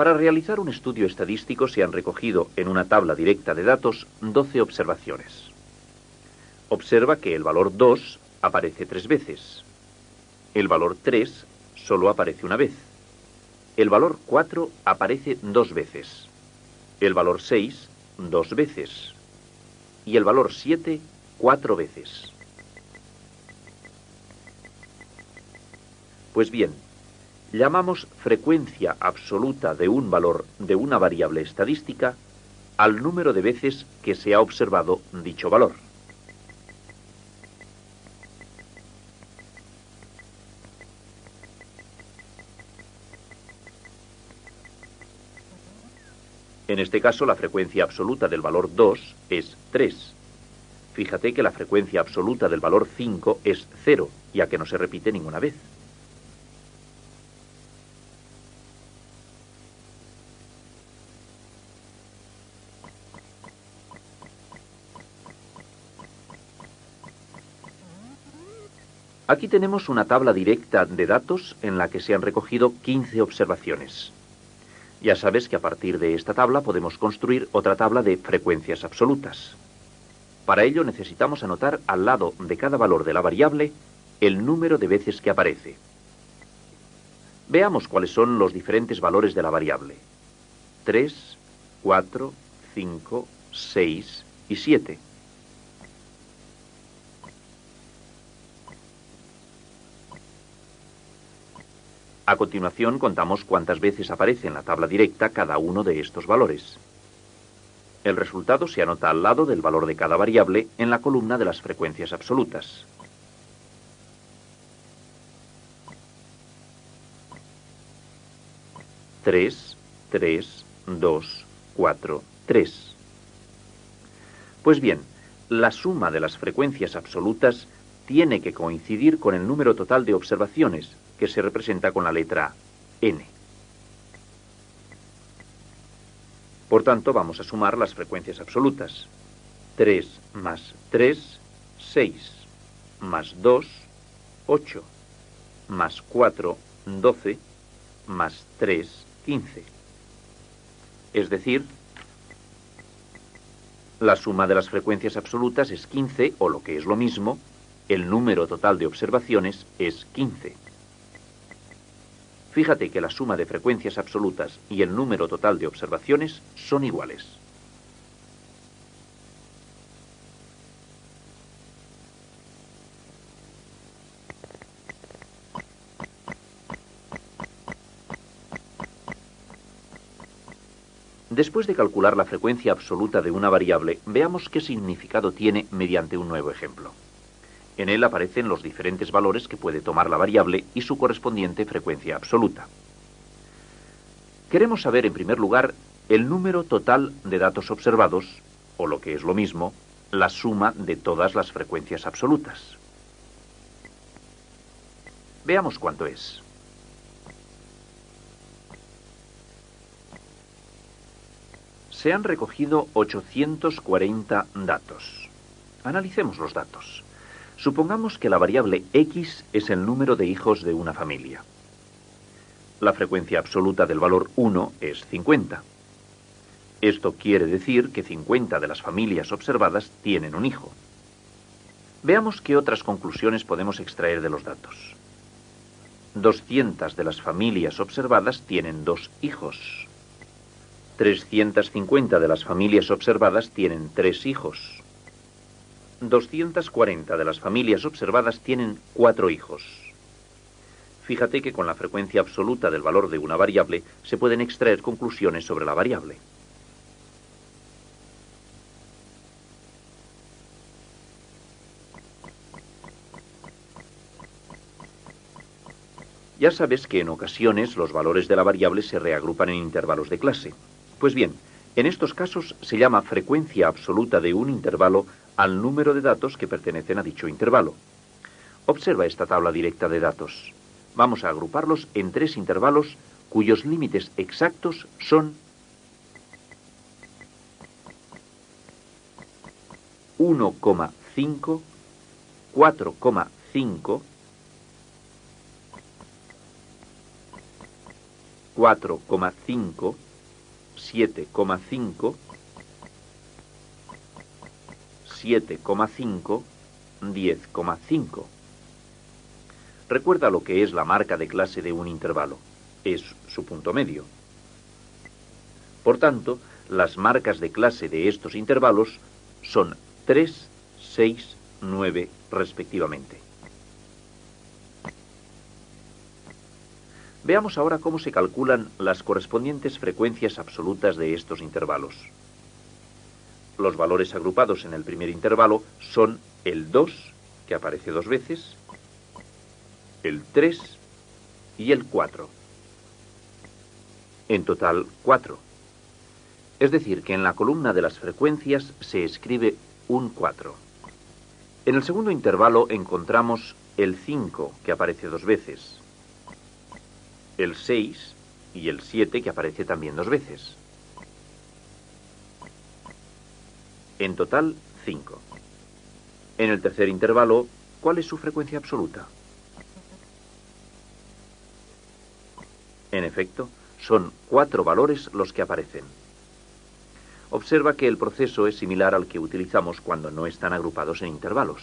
Para realizar un estudio estadístico se han recogido en una tabla directa de datos 12 observaciones. Observa que el valor 2 aparece 3 veces. El valor 3 solo aparece una vez. El valor 4 aparece 2 veces. El valor 6, 2 veces. Y el valor 7, 4 veces. Pues bien, llamamos frecuencia absoluta de un valor de una variable estadística al número de veces que se ha observado dicho valor. En este caso, la frecuencia absoluta del valor 2 es 3. Fíjate que la frecuencia absoluta del valor 5 es 0, ya que no se repite ninguna vez. Aquí tenemos una tabla directa de datos en la que se han recogido 15 observaciones. Ya sabes que a partir de esta tabla podemos construir otra tabla de frecuencias absolutas. Para ello necesitamos anotar al lado de cada valor de la variable el número de veces que aparece. Veamos cuáles son los diferentes valores de la variable. 3, 4, 5, 6 y 7. A continuación contamos cuántas veces aparece en la tabla directa cada uno de estos valores. El resultado se anota al lado del valor de cada variable en la columna de las frecuencias absolutas. Tres, 3, 2, 4, 3. Pues bien, la suma de las frecuencias absolutas tiene que coincidir con el número total de observaciones, que se representa con la letra n. Por tanto, vamos a sumar las frecuencias absolutas. 3 más 3, 6, más 2, 8, más 4, 12, más 3, 15. Es decir, la suma de las frecuencias absolutas es 15, o lo que es lo mismo, el número total de observaciones es 15. Fíjate que la suma de frecuencias absolutas y el número total de observaciones son iguales. Después de calcular la frecuencia absoluta de una variable, veamos qué significado tiene mediante un nuevo ejemplo. En él aparecen los diferentes valores que puede tomar la variable y su correspondiente frecuencia absoluta. Queremos saber, en primer lugar, el número total de datos observados, o lo que es lo mismo, la suma de todas las frecuencias absolutas. Veamos cuánto es. Se han recogido 840 datos. Analicemos los datos. Supongamos que la variable x es el número de hijos de una familia. La frecuencia absoluta del valor 1 es 50. Esto quiere decir que 50 de las familias observadas tienen un hijo. Veamos qué otras conclusiones podemos extraer de los datos. 200 de las familias observadas tienen 2 hijos. 350 de las familias observadas tienen 3 hijos. 240 de las familias observadas tienen 4 hijos. Fíjate que con la frecuencia absoluta del valor de una variable se pueden extraer conclusiones sobre la variable. Ya sabes que en ocasiones los valores de la variable se reagrupan en intervalos de clase. Pues bien, en estos casos se llama frecuencia absoluta de un intervalo al número de datos que pertenecen a dicho intervalo. Observa esta tabla directa de datos. Vamos a agruparlos en 3 intervalos cuyos límites exactos son 1,5, 4,5, 4,5, 7,5, 7,5, 10,5. Recuerda lo que es la marca de clase de un intervalo. Es su punto medio. Por tanto, las marcas de clase de estos intervalos son 3, 6, 9 respectivamente. Veamos ahora cómo se calculan las correspondientes frecuencias absolutas de estos intervalos. Los valores agrupados en el primer intervalo son el 2, que aparece 2 veces, el 3 y el 4. En total, 4. Es decir, que en la columna de las frecuencias se escribe un 4. En el segundo intervalo encontramos el 5, que aparece 2 veces, el 6 y el 7, que aparece también 2 veces. En total, 5. En el tercer intervalo, ¿cuál es su frecuencia absoluta? En efecto, son 4 valores los que aparecen. Observa que el proceso es similar al que utilizamos cuando no están agrupados en intervalos.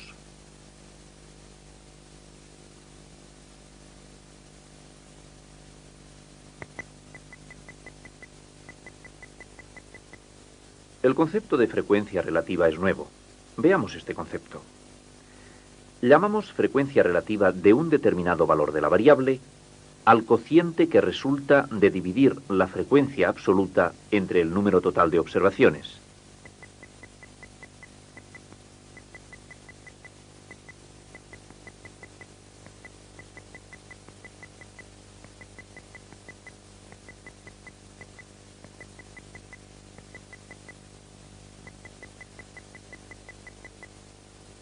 El concepto de frecuencia relativa es nuevo. Veamos este concepto. Llamamos frecuencia relativa de un determinado valor de la variable al cociente que resulta de dividir la frecuencia absoluta entre el número total de observaciones.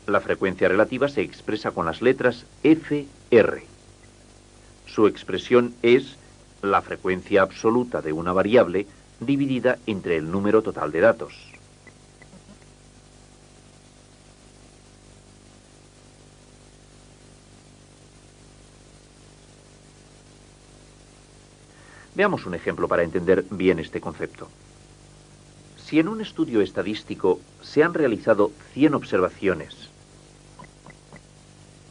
La frecuencia relativa se expresa con las letras FR. Su expresión es la frecuencia absoluta de una variable dividida entre el número total de datos. Veamos un ejemplo para entender bien este concepto. Si en un estudio estadístico se han realizado 100 observaciones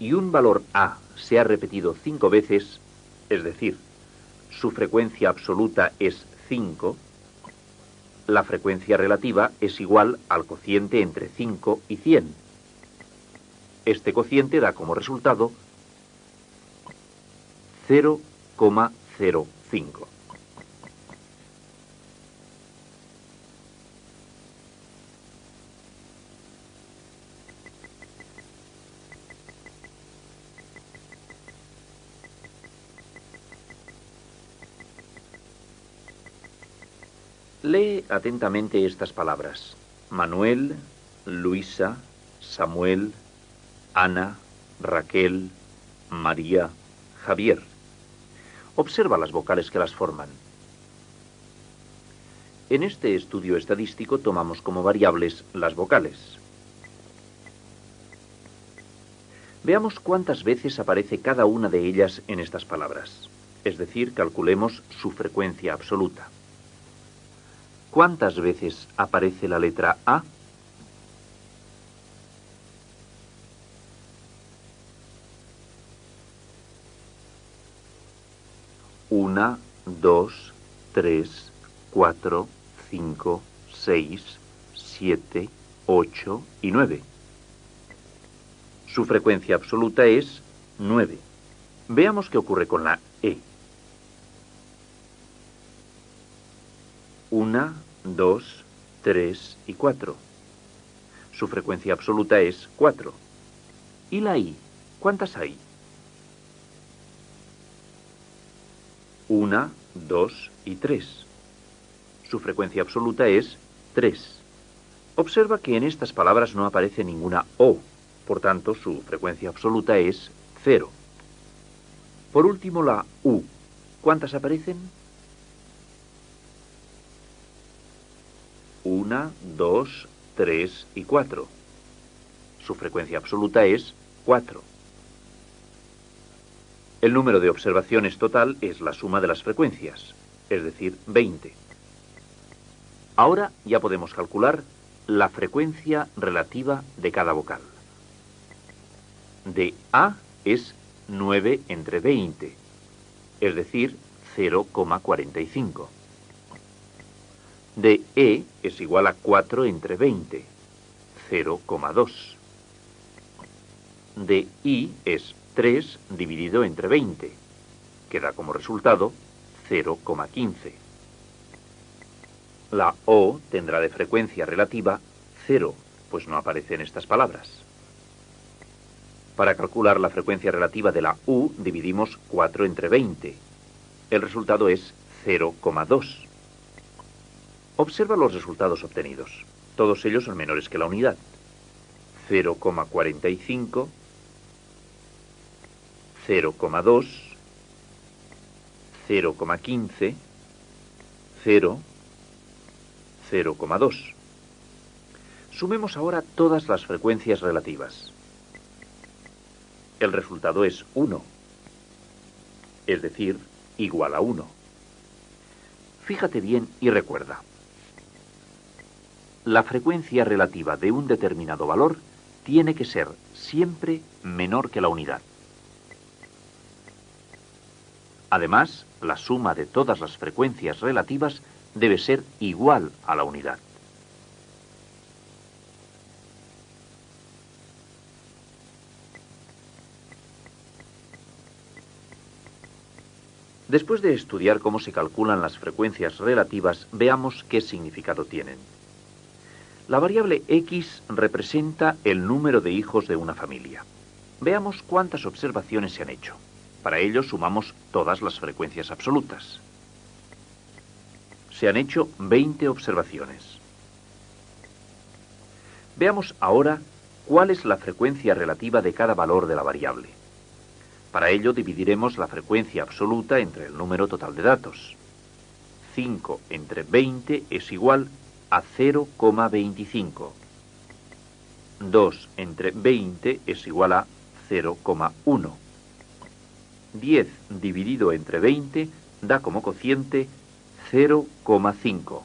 y un valor A se ha repetido 5 veces, es decir, su frecuencia absoluta es 5, la frecuencia relativa es igual al cociente entre 5 y 100. Este cociente da como resultado 0,05. Lee atentamente estas palabras: Manuel, Luisa, Samuel, Ana, Raquel, María, Javier. Observa las vocales que las forman. En este estudio estadístico tomamos como variables las vocales. Veamos cuántas veces aparece cada una de ellas en estas palabras. Es decir, calculemos su frecuencia absoluta. ¿Cuántas veces aparece la letra A? Una, 2, 3, 4, 5, 6, 7, 8 y 9. Su frecuencia absoluta es 9. Veamos qué ocurre con la E. 1, 2, 3 y 4. Su frecuencia absoluta es 4. ¿Y la I? ¿Cuántas hay? 1, 2 y 3. Su frecuencia absoluta es 3. Observa que en estas palabras no aparece ninguna O, por tanto su frecuencia absoluta es 0. Por último, la U. ¿Cuántas aparecen? 1, 2, 3 y 4. Su frecuencia absoluta es 4. El número de observaciones total es la suma de las frecuencias. es decir, 20. Ahora ya podemos calcular la frecuencia relativa de cada vocal. De A es 9 entre 20, es decir, 0,45. De E es igual a 4 entre 20, 0,2. De I es 3 dividido entre 20, que da como resultado 0,15. La O tendrá de frecuencia relativa 0, pues no aparecen estas palabras. Para calcular la frecuencia relativa de la U dividimos 4 entre 20. El resultado es 0,2. Observa los resultados obtenidos. Todos ellos son menores que la unidad. 0,45, 0,2, 0,15, 0, 0,2. Sumemos ahora todas las frecuencias relativas. El resultado es 1, es decir, igual a 1. Fíjate bien y recuerda. La frecuencia relativa de un determinado valor tiene que ser siempre menor que la unidad. Además, la suma de todas las frecuencias relativas debe ser igual a la unidad. Después de estudiar cómo se calculan las frecuencias relativas, veamos qué significado tienen. La variable X representa el número de hijos de una familia. Veamos cuántas observaciones se han hecho. Para ello sumamos todas las frecuencias absolutas. Se han hecho 20 observaciones. Veamos ahora cuál es la frecuencia relativa de cada valor de la variable. Para ello dividiremos la frecuencia absoluta entre el número total de datos. 5 entre 20 es igual a 0,25. 2 entre 20 es igual a 0,1. 10 dividido entre 20 da como cociente 0,5.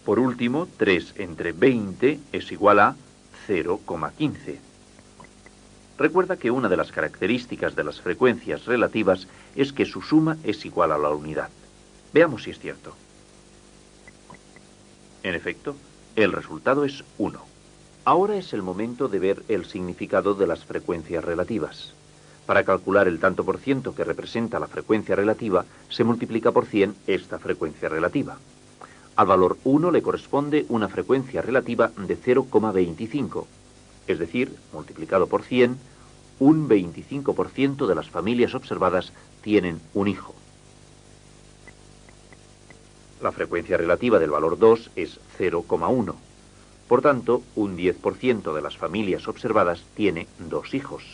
Por último, 3 entre 20 es igual a 0,15. Recuerda que una de las características de las frecuencias relativas es que su suma es igual a la unidad. Veamos si es cierto. En efecto, el resultado es 1. Ahora es el momento de ver el significado de las frecuencias relativas. Para calcular el tanto por ciento que representa la frecuencia relativa, se multiplica por 100 esta frecuencia relativa. Al valor 1 le corresponde una frecuencia relativa de 0,25, es decir, multiplicado por 100, un 25% de las familias observadas tienen un hijo. La frecuencia relativa del valor 2 es 0,1. Por tanto, un 10% de las familias observadas tiene 2 hijos.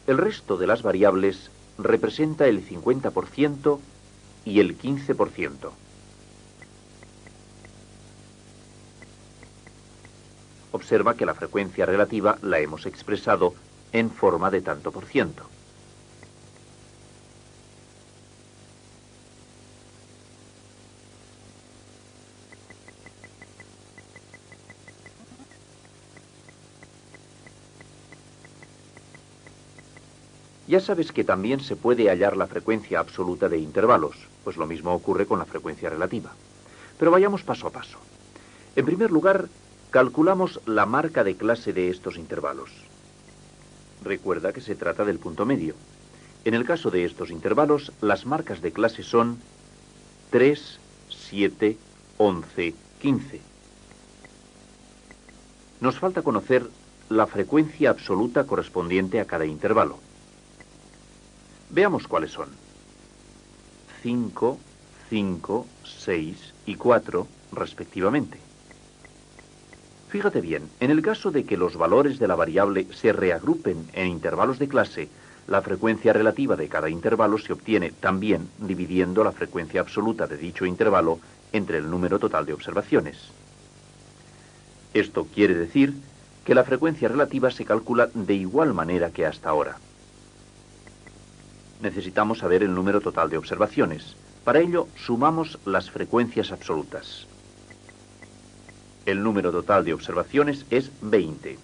El resto de las variables representa el 50% y el 15%. Observa que la frecuencia relativa la hemos expresado en forma de tanto por ciento. Ya sabes que también se puede hallar la frecuencia absoluta de intervalos, pues lo mismo ocurre con la frecuencia relativa. Pero vayamos paso a paso. En primer lugar, calculamos la marca de clase de estos intervalos. Recuerda que se trata del punto medio. En el caso de estos intervalos, las marcas de clase son 3, 7, 11, 15. Nos falta conocer la frecuencia absoluta correspondiente a cada intervalo. Veamos cuáles son. 5, 5, 6 y 4, respectivamente. Fíjate bien, en el caso de que los valores de la variable se reagrupen en intervalos de clase, la frecuencia relativa de cada intervalo se obtiene también dividiendo la frecuencia absoluta de dicho intervalo entre el número total de observaciones. Esto quiere decir que la frecuencia relativa se calcula de igual manera que hasta ahora. Necesitamos saber el número total de observaciones. Para ello, sumamos las frecuencias absolutas. El número total de observaciones es 20.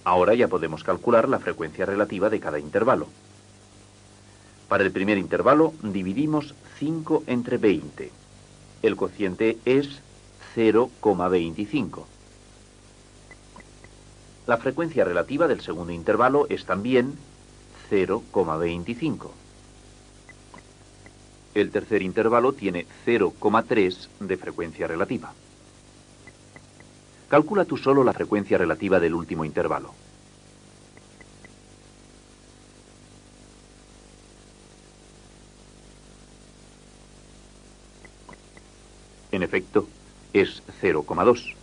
Ahora ya podemos calcular la frecuencia relativa de cada intervalo. Para el primer intervalo, dividimos 5 entre 20. El cociente es 0,25. La frecuencia relativa del segundo intervalo es también 0,25. El tercer intervalo tiene 0,3 de frecuencia relativa. Calcula tú solo la frecuencia relativa del último intervalo. En efecto, es 0,2.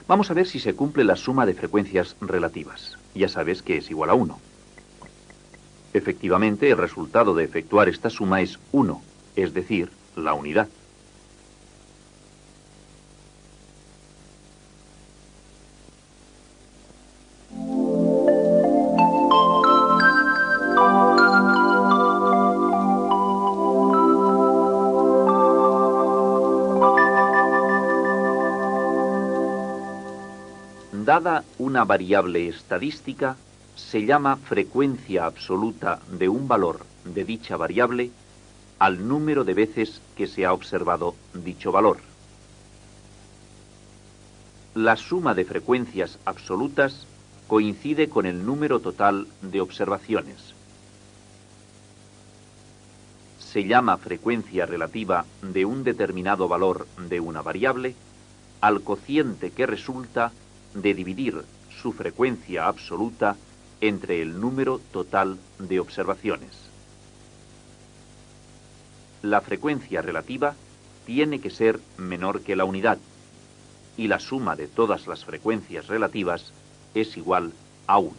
Vamos a ver si se cumple la suma de frecuencias relativas. Ya sabes que es igual a 1. Efectivamente, el resultado de efectuar esta suma es 1, es decir, la unidad. Dada una variable estadística, se llama frecuencia absoluta de un valor de dicha variable al número de veces que se ha observado dicho valor. La suma de frecuencias absolutas coincide con el número total de observaciones. Se llama frecuencia relativa de un determinado valor de una variable al cociente que resulta de dividir su frecuencia absoluta entre el número total de observaciones. La frecuencia relativa tiene que ser menor que la unidad, y la suma de todas las frecuencias relativas es igual a 1.